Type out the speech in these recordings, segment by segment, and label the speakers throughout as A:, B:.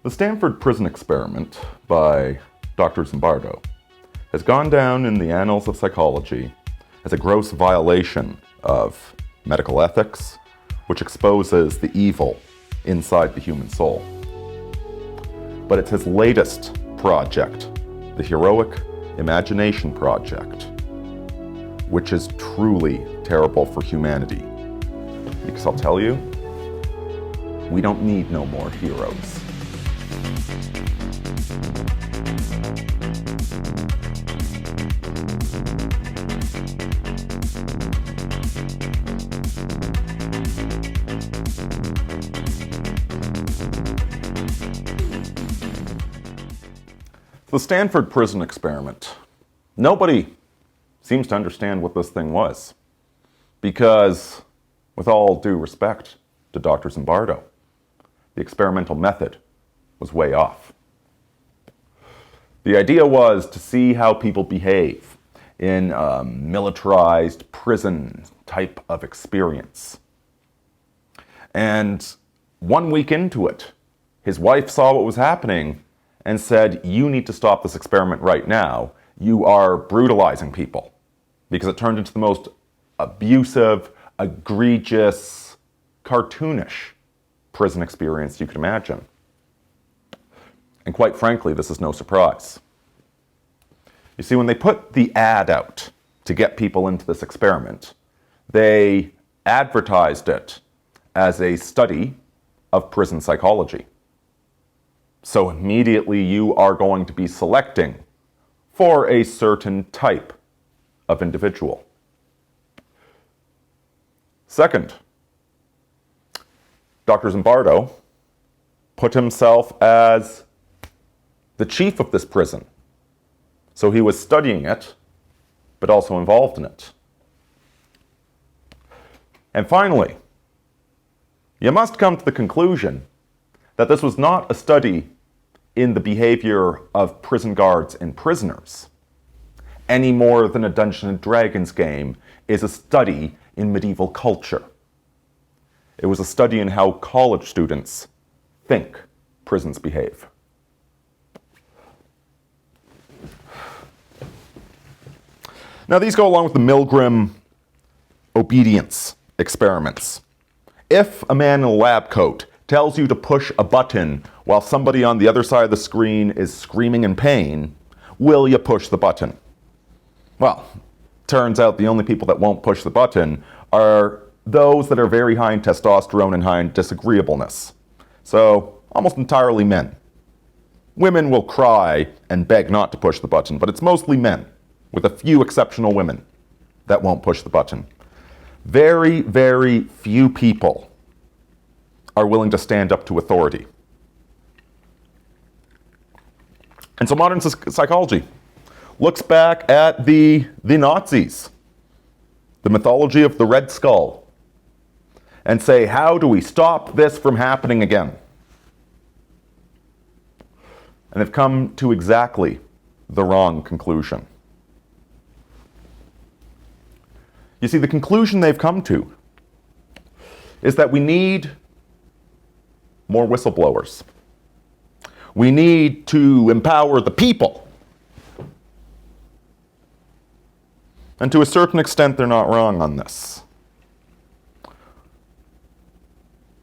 A: The Stanford Prison Experiment by Dr. Zimbardo has gone down in the annals of psychology as a gross violation of medical ethics, which exposes the evil inside the human soul. But it's his latest project, the Heroic Imagination Project, which is truly terrible for humanity. Because I'll tell you, we don't need no more heroes. The Stanford Prison Experiment. Nobody seems to understand what this thing was. Because, with all due respect to Dr. Zimbardo, the experimental method was way off. The idea was to see how people behave in a militarized prison type of experience. And 1 week into it, his wife saw what was happening and said, "You need to stop this experiment right now. You are brutalizing people." Because it turned into the most abusive, egregious, cartoonish prison experience you could imagine. And quite frankly, this is no surprise. You see, when they put the ad out to get people into this experiment, they advertised it as a study of prison psychology. So immediately you are going to be selecting for a certain type of individual. Second, Dr. Zimbardo put himself as the chief of this prison. So he was studying it, but also involved in it. And finally, you must come to the conclusion that this was not a study in the behavior of prison guards and prisoners, any more than a Dungeons & Dragons game is a study in medieval culture. It was a study in how college students think prisons behave. Now, these go along with the Milgram obedience experiments. If a man in a lab coat tells you to push a button while somebody on the other side of the screen is screaming in pain, will you push the button? Well, turns out the only people that won't push the button are those that are very high in testosterone and high in disagreeableness. So, almost entirely men. Women will cry and beg not to push the button, but it's mostly men, with a few exceptional women, that won't push the button. Very, very few people are willing to stand up to authority. And so modern psychology looks back at the Nazis, the mythology of the Red Skull, and say, how do we stop this from happening again? And they've come to exactly the wrong conclusion. You see, the conclusion they've come to is that we need more whistleblowers. We need to empower the people. And to a certain extent, they're not wrong on this.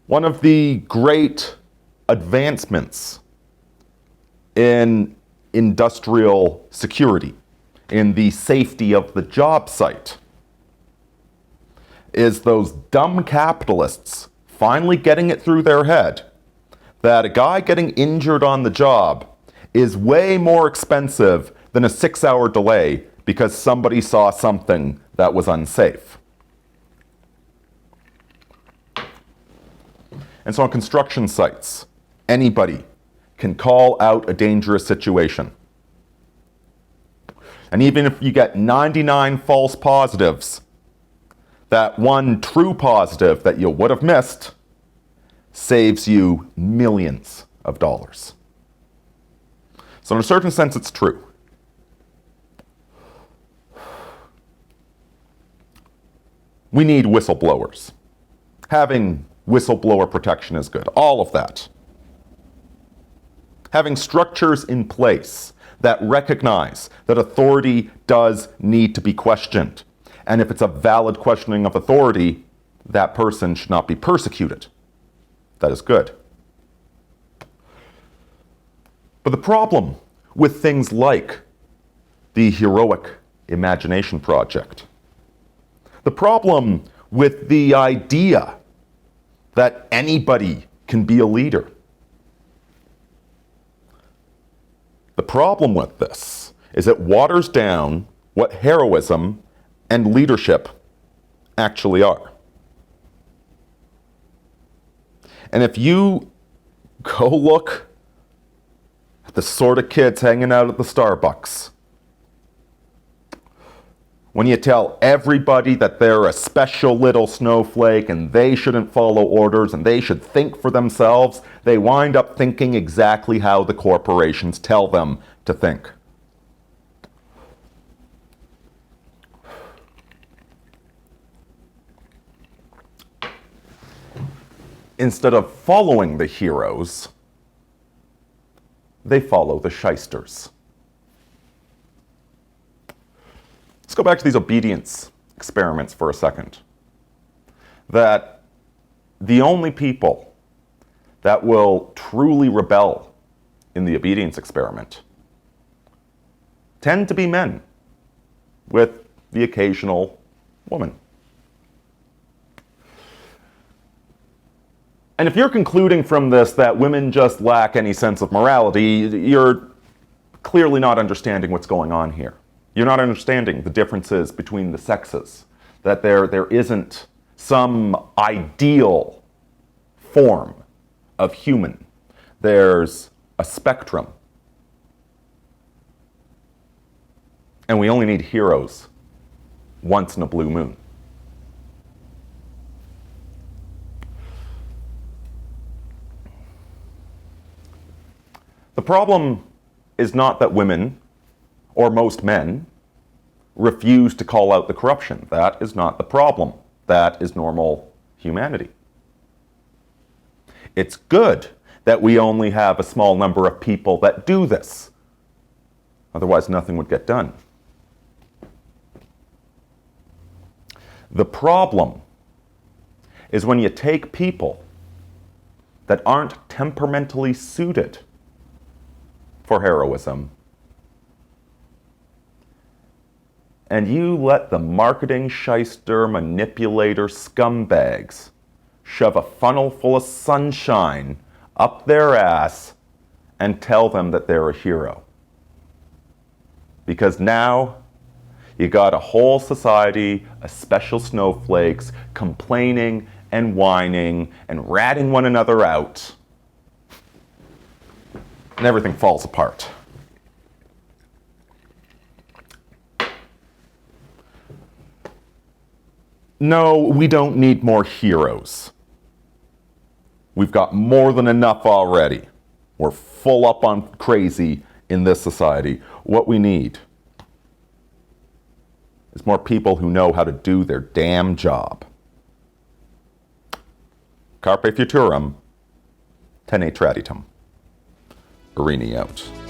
A: One of the great advancements in industrial security, in the safety of the job site, is those dumb capitalists finally getting it through their head that a guy getting injured on the job is way more expensive than a 6-hour delay because somebody saw something that was unsafe. And so on construction sites, anybody can call out a dangerous situation. And even if you get 99 false positives, that one true positive that you would have missed saves you millions of dollars. So in a certain sense, it's true. We need whistleblowers. Having whistleblower protection is good. All of that. Having structures in place that recognize that authority does need to be questioned. And if it's a valid questioning of authority, that person should not be persecuted. That is good. But the problem with things like the Heroic Imagination Project, the problem with the idea that anybody can be a leader, the problem with this is it waters down what heroism and leadership actually are. And if you go look at the sort of kids hanging out at the Starbucks, when you tell everybody that they're a special little snowflake and they shouldn't follow orders and they should think for themselves, they wind up thinking exactly how the corporations tell them to think. Instead of following the heroes, they follow the shysters. Let's go back to these obedience experiments for a second. That the only people that will truly rebel in the obedience experiment tend to be men with the occasional woman. And if you're concluding from this that women just lack any sense of morality, you're clearly not understanding what's going on here. You're not understanding the differences between the sexes, that there isn't some ideal form of human. There's a spectrum. And we only need heroes once in a blue moon. The problem is not that women, or most men, refuse to call out the corruption. That is not the problem. That is normal humanity. It's good that we only have a small number of people that do this. Otherwise, nothing would get done. The problem is when you take people that aren't temperamentally suited for heroism, and you let the marketing shyster, manipulator scumbags shove a funnel full of sunshine up their ass and tell them that they're a hero. Because now you got a whole society of special snowflakes complaining and whining and ratting one another out, and everything falls apart. No, we don't need more heroes. We've got more than enough already. We're full up on crazy in this society. What we need is more people who know how to do their damn job. Carpe futurum, tene traditum. Irini out.